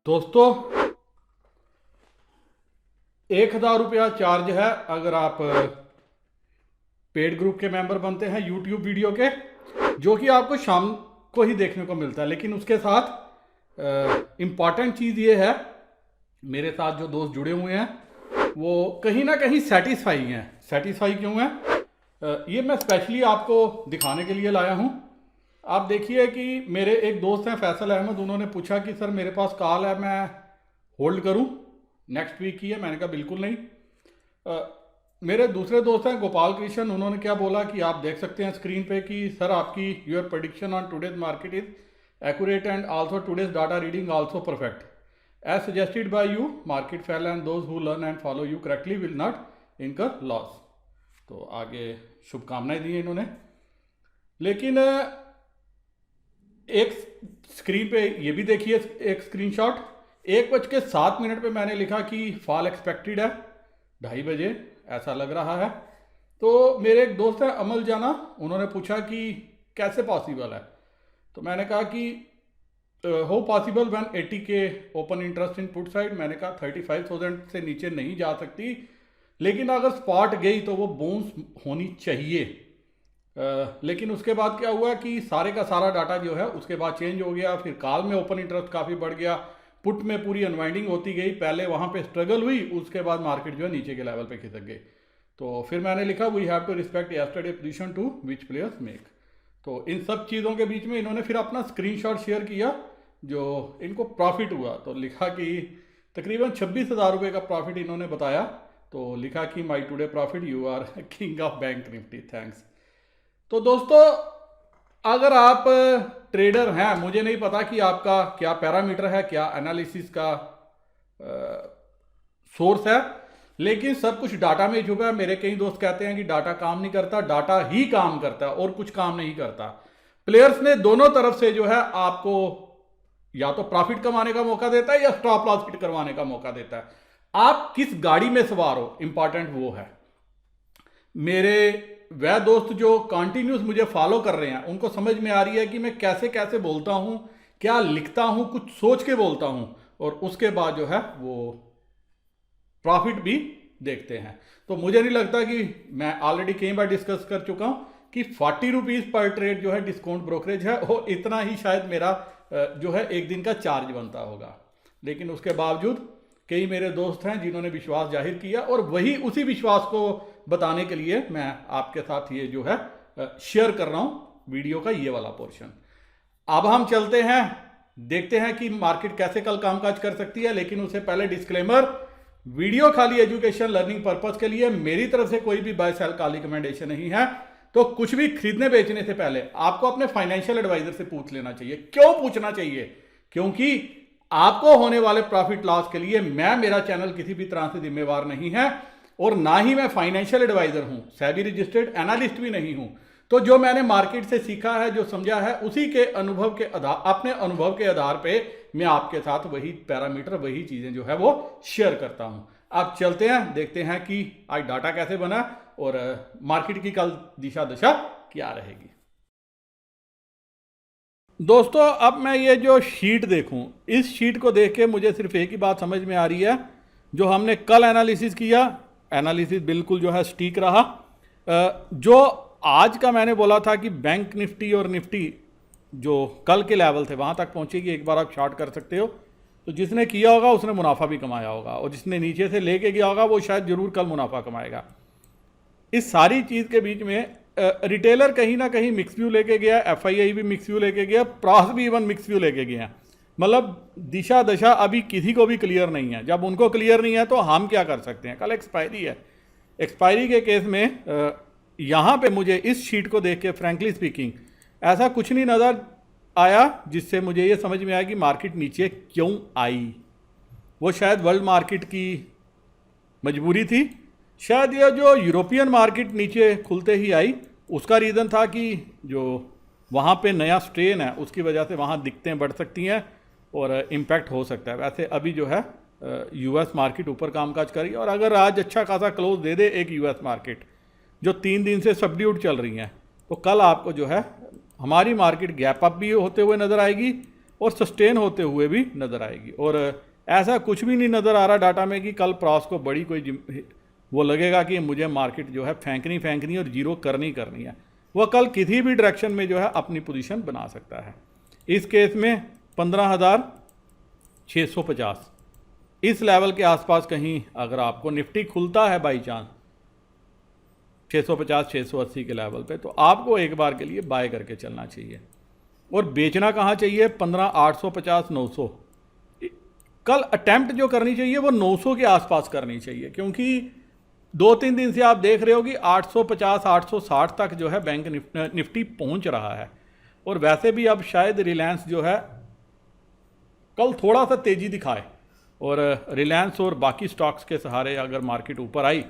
दोस्तों 1,000 रुपया चार्ज है अगर आप पेड ग्रुप के मेंबर बनते हैं यूट्यूब वीडियो के, जो कि आपको शाम को ही देखने को मिलता है। लेकिन उसके साथ इम्पॉर्टेंट चीज़ ये है, मेरे साथ जो दोस्त जुड़े हुए हैं वो कहीं ना कहीं सेटिस्फाई हैं। सेटिस्फाई क्यों है ये मैं स्पेशली आपको दिखाने के लिए लाया हूँ। आप देखिए कि मेरे एक दोस्त हैं फैसल अहमद, उन्होंने पूछा कि सर मेरे पास कॉल है, मैं होल्ड करूं, नेक्स्ट वीक की है। मैंने कहा बिल्कुल नहीं। मेरे दूसरे दोस्त हैं गोपाल कृष्ण, उन्होंने क्या बोला कि आप देख सकते हैं स्क्रीन पे कि सर आपकी your prediction on today's market is accurate and also today's data reading also perfect as suggested by you, market fail and those who learn and follow you correctly will not incur loss. तो आगे शुभकामनाएं दी इन्होंने। लेकिन एक screen पे ये भी देखिए, एक स्क्रीनशॉट 1:07 पे मैंने लिखा कि फॉल एक्सपेक्टेड है 2:30 ऐसा लग रहा है। तो मेरे एक दोस्त है अमल जाना, उन्होंने पूछा कि कैसे पॉसिबल है। तो मैंने कहा कि हो possible when 80K open interest in put side. मैंने कहा 35,000 से नीचे नहीं जा सकती, लेकिन अगर स्पॉट गई तो वो बाउंस होनी चाहिए। लेकिन उसके बाद क्या हुआ कि सारे का सारा डाटा जो है उसके बाद चेंज हो गया। फिर कॉल में ओपन इंटरेस्ट काफ़ी बढ़ गया, पुट में पूरी अनवाइंडिंग होती गई। पहले वहाँ पे स्ट्रगल हुई, उसके बाद मार्केट जो है नीचे के लेवल पे खिसक गई। तो फिर मैंने लिखा we have to respect yesterday position to which players make. तो इन सब चीज़ों के बीच में इन्होंने फिर अपना स्क्रीनशॉट शेयर किया जो इनको प्रॉफिट हुआ। तो लिखा कि तकरीबन 26,000 रुपये का प्रॉफिट इन्होंने बताया। तो लिखा कि my today profit, you are king of Bank Nifty, thanks. तो दोस्तों अगर आप ट्रेडर हैं, मुझे नहीं पता कि आपका क्या पैरामीटर है, क्या एनालिसिस का सोर्स है, लेकिन सब कुछ डाटा में छुपा है। मेरे कई दोस्त कहते हैं कि डाटा काम नहीं करता, डाटा ही काम करता है और कुछ काम नहीं करता। प्लेयर्स ने दोनों तरफ से जो है आपको या तो प्रॉफिट कमाने का मौका देता है या स्टॉप लॉस हिट करवाने का मौका देता है। आप किस गाड़ी में सवार हो, इंपॉर्टेंट वो है। मेरे वह दोस्त जो कॉन्टिन्यूस मुझे फॉलो कर रहे हैं उनको समझ में आ रही है कि मैं कैसे कैसे बोलता हूं, क्या लिखता हूं, कुछ सोच के बोलता हूं, और उसके बाद जो है वो प्रॉफिट भी देखते हैं। तो मुझे नहीं लगता कि, मैं ऑलरेडी कई बार डिस्कस कर चुका हूं कि 40 रुपीज़ पर ट्रेड जो है डिस्काउंट ब्रोकरेज है, वो इतना ही शायद मेरा जो है एक दिन का चार्ज बनता होगा। लेकिन उसके बावजूद कई मेरे दोस्त हैं जिन्होंने विश्वास जाहिर किया, और वही उसी विश्वास को बताने के लिए मैं आपके साथ ये जो है शेयर कर रहा हूं वीडियो का ये वाला पोर्शन। अब हम चलते हैं, देखते हैं कि मार्केट कैसे कल कामकाज कर सकती है। लेकिन उससे पहले डिस्क्लेमर, वीडियो खाली एजुकेशन लर्निंग पर्पस के लिए, मेरी तरफ से कोई भी बाय सेल का रिकमेंडेशन नहीं है। तो कुछ भी खरीदने बेचने से पहले आपको अपने फाइनेंशियल एडवाइजर से पूछ लेना चाहिए। क्यों पूछना चाहिए? क्योंकि आपको होने वाले प्रॉफिट लॉस के लिए मैं, मेरा चैनल किसी भी तरह से जिम्मेवार नहीं है, और ना ही मैं फाइनेंशियल एडवाइजर हूं, सेबी रजिस्टर्ड एनालिस्ट भी नहीं हूं। तो जो मैंने मार्केट से सीखा है, जो समझा है, उसी के अनुभव के आधार, अपने अनुभव के आधार पे मैं आपके साथ वही पैरामीटर, वही चीजें जो है वो शेयर करता हूं। अब चलते हैं, देखते हैं कि आज डाटा कैसे बना और मार्केट की कल दिशा दशा क्या रहेगी। दोस्तों अब मैं ये जो शीट देखूं, इस शीट को देख के मुझे सिर्फ एक ही बात समझ में आ रही है, जो हमने कल एनालिसिस किया, एनालिसिस बिल्कुल जो है स्टीक रहा। जो आज का मैंने बोला था कि बैंक निफ्टी और निफ्टी जो कल के लेवल थे वहाँ तक पहुँचेगी, एक बार आप शॉर्ट कर सकते हो। तो जिसने किया होगा उसने मुनाफा भी कमाया होगा, और जिसने नीचे से लेके गया होगा वो शायद जरूर कल मुनाफा कमाएगा। इस सारी चीज़ के बीच में रिटेलर कहीं ना कहीं मिक्स व्यू लेके गया, एफआईआई भी मिक्स व्यू लेके गया, प्रॉस भी इवन मिक्स व्यू लेके गया। मतलब दिशा दशा अभी किसी को भी क्लियर नहीं है। जब उनको क्लियर नहीं है तो हम क्या कर सकते हैं? कल एक्सपायरी है। एक्सपायरी के केस में यहाँ पे मुझे इस शीट को देख के फ्रैंकली स्पीकिंग ऐसा कुछ नहीं नज़र आया जिससे मुझे ये समझ में आया कि मार्केट नीचे क्यों आई। वो शायद वर्ल्ड मार्केट की मजबूरी थी, शायद ये जो यूरोपियन मार्केट नीचे खुलते ही आई उसका रीज़न था कि जो वहाँ पे नया स्ट्रेन है उसकी वजह से वहाँ दिक्कतें बढ़ सकती हैं और इम्पैक्ट हो सकता है। वैसे अभी जो है यूएस मार्केट ऊपर कामकाज कर रही है, और अगर आज अच्छा खासा क्लोज दे दे एक यूएस मार्केट जो 3 दिन से सबड्यूड चल रही हैं, तो कल आपको जो है हमारी मार्केट गैप अप भी होते हुए नज़र आएगी, और सस्टेन होते हुए भी नज़र आएगी। और ऐसा कुछ भी नहीं नज़र आ रहा डाटा में कि कल प्रॉस को बड़ी कोई वो लगेगा कि मुझे मार्केट जो है फेंकनी और जीरो करनी है। वह कल किसी भी डायरेक्शन में जो है अपनी पोजीशन बना सकता है। इस केस में 15,650 इस लेवल के आसपास कहीं अगर आपको निफ्टी खुलता है बाई चांस 650-680 के लेवल पे, तो आपको एक बार के लिए बाय करके चलना चाहिए। और बेचना कहाँ चाहिए? 15,850-900। कल अटेम्प्ट जो करनी चाहिए वो 900 के आसपास करनी चाहिए, क्योंकि 2-3 दिन से आप देख रहे हो कि 850-860 तक जो है बैंक निफ्टी पहुंच रहा है। और वैसे भी अब शायद रिलायंस जो है कल थोड़ा सा तेज़ी दिखाए, और रिलायंस और बाकी स्टॉक्स के सहारे अगर मार्केट ऊपर आई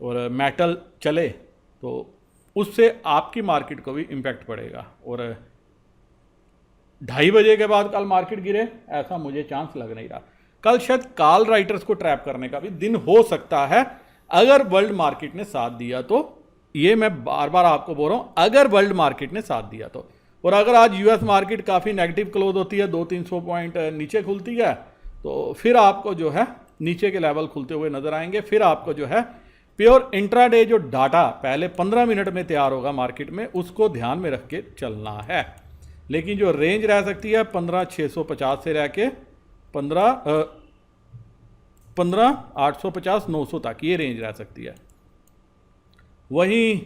और मेटल चले तो उससे आपकी मार्केट को भी इम्पैक्ट पड़ेगा। और 2:30 बजे के बाद कल मार्केट गिरे ऐसा मुझे चांस लग नहीं रहा। कल शायद कॉल राइटर्स को ट्रैप करने का भी दिन हो सकता है अगर वर्ल्ड मार्केट ने साथ दिया तो। ये मैं बार बार आपको बोल रहा हूं, अगर वर्ल्ड मार्केट ने साथ दिया तो। और अगर आज यूएस मार्केट काफ़ी नेगेटिव क्लोज होती है, 200-300 पॉइंट नीचे खुलती है, तो फिर आपको जो है नीचे के लेवल खुलते हुए नजर आएंगे। फिर आपको जो है प्योर इंट्राडे जो डाटा पहले 15 मिनट में तैयार होगा मार्केट में, उसको ध्यान में रख के चलना है। लेकिन जो रेंज रह सकती है 15,650 से रह के 15,850-900 तक, ये रेंज रह सकती है। वहीं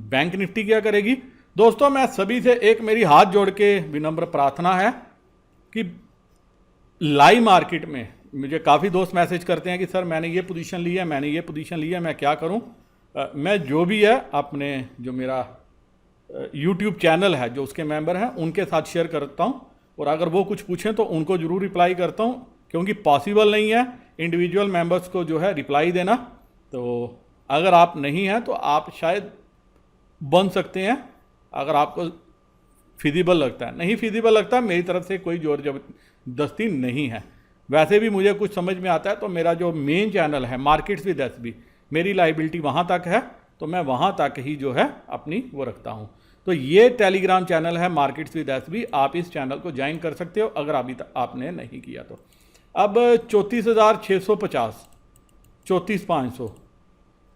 बैंक निफ्टी क्या करेगी? दोस्तों मैं सभी से एक मेरी हाथ जोड़ के विनम्र प्रार्थना है कि लाइव मार्केट में मुझे काफ़ी दोस्त मैसेज करते हैं कि सर मैंने ये पोजीशन ली है, मैंने ये पोजीशन ली है, मैं क्या करूं? मैं जो भी है अपने जो मेरा यूट्यूब चैनल है जो उसके मेंबर हैं उनके साथ शेयर करता हूं, और अगर वो कुछ पूछें तो उनको ज़रूर रिप्लाई करता हूं, क्योंकि पॉसिबल नहीं है इंडिविजुअल मेंबर्स को जो है रिप्लाई देना। तो अगर आप नहीं हैं तो आप शायद बन सकते हैं, अगर आपको फिजिबल लगता है। नहीं फिजिबल लगता, मेरी तरफ से कोई जोर जबरदस्ती नहीं है। वैसे भी मुझे कुछ समझ में आता है तो मेरा जो मेन चैनल है मार्केट्स विद एसबी, मेरी लाइबिलिटी वहाँ तक है, तो मैं वहाँ तक ही जो है अपनी वो रखता हूँ। तो ये टेलीग्राम चैनल है मार्केट्स विद एसबी, आप इस चैनल को ज्वाइन कर सकते हो अगर अभी तक आपने नहीं किया तो। अब 34,650, 34,500,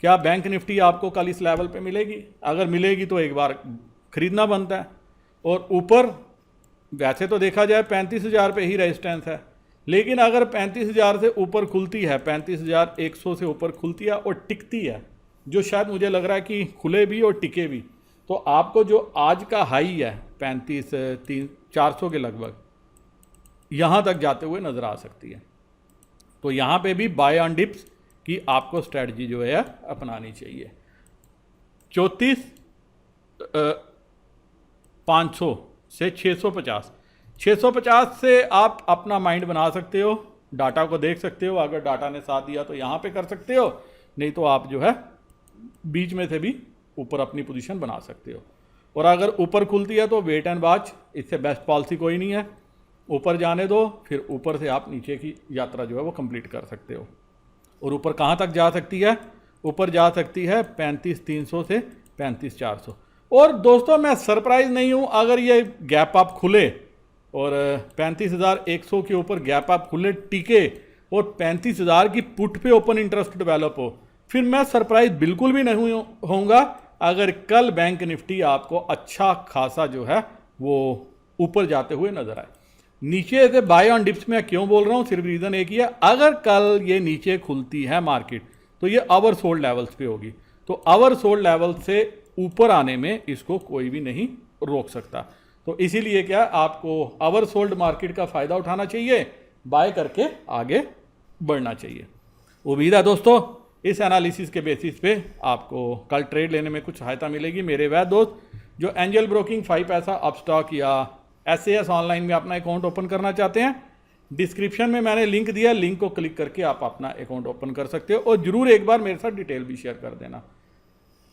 क्या बैंक निफ्टी आपको कल इस लेवल पे मिलेगी? अगर मिलेगी तो एक बार खरीदना बनता है। और ऊपर वैसे तो देखा जाए 35,000 पे ही रेजिस्टेंस है, लेकिन अगर 35,000 से ऊपर खुलती है, 35,100 से ऊपर खुलती है और टिकती है, जो शायद मुझे लग रहा है कि खुले भी और टिके भी, तो आपको जो आज का हाई है 35,400 के लगभग, यहाँ तक जाते हुए नज़र आ सकती है। तो यहाँ पे भी बाय ऑन डिप्स की आपको स्ट्रेटजी जो है अपनानी चाहिए। 34,500 से 650, 650 से आप अपना माइंड बना सकते हो, डाटा को देख सकते हो। अगर डाटा ने साथ दिया तो यहाँ पे कर सकते हो, नहीं तो आप जो है बीच में से भी ऊपर अपनी पोजीशन बना सकते हो। और अगर ऊपर खुलती है तो वेट एंड वॉच, इससे बेस्ट पॉलिसी कोई नहीं है। ऊपर जाने दो, फिर ऊपर से आप नीचे की यात्रा जो है वो कंप्लीट कर सकते हो। और ऊपर कहाँ तक जा सकती है? ऊपर जा सकती है 35,300 से 35,400। और दोस्तों मैं सरप्राइज नहीं हूँ अगर ये गैप अप खुले और 35,100 के ऊपर गैप अप खुले टिके और 35,000 की पुट पे ओपन इंटरेस्ट डेवलप हो, फिर मैं सरप्राइज बिल्कुल भी नहीं होऊंगा अगर कल बैंक निफ्टी आपको अच्छा खासा जो है वो ऊपर जाते हुए नजर आए। नीचे से बाय ऑन डिप्स में क्यों बोल रहा हूँ? सिर्फ रीज़न एक ही है, अगर कल ये नीचे खुलती है मार्केट तो ये ओवर सोल्ड लेवल्स पे होगी। तो ओवर सोल्ड लेवल से ऊपर आने में इसको कोई भी नहीं रोक सकता। तो इसीलिए क्या आपको ओवर सोल्ड मार्केट का फ़ायदा उठाना चाहिए, बाय करके आगे बढ़ना चाहिए। उम्मीद है दोस्तों इस एनालिसिस के बेसिस पे आपको कल ट्रेड लेने में कुछ सहायता मिलेगी। मेरे वह दोस्त जो एंजल ब्रोकिंग 5 पैसा, अपस्टॉक या SAS ऑनलाइन में अपना अकाउंट ओपन करना चाहते हैं, डिस्क्रिप्शन में मैंने लिंक दिया, लिंक को क्लिक करके आप अपना अकाउंट ओपन कर सकते हो। और ज़रूर एक बार मेरे साथ डिटेल भी शेयर कर देना।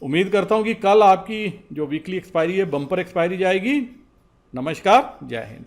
उम्मीद करता हूँ कि कल आपकी जो वीकली एक्सपायरी है बम्पर एक्सपायरी जाएगी। नमस्कार, जय हिंद।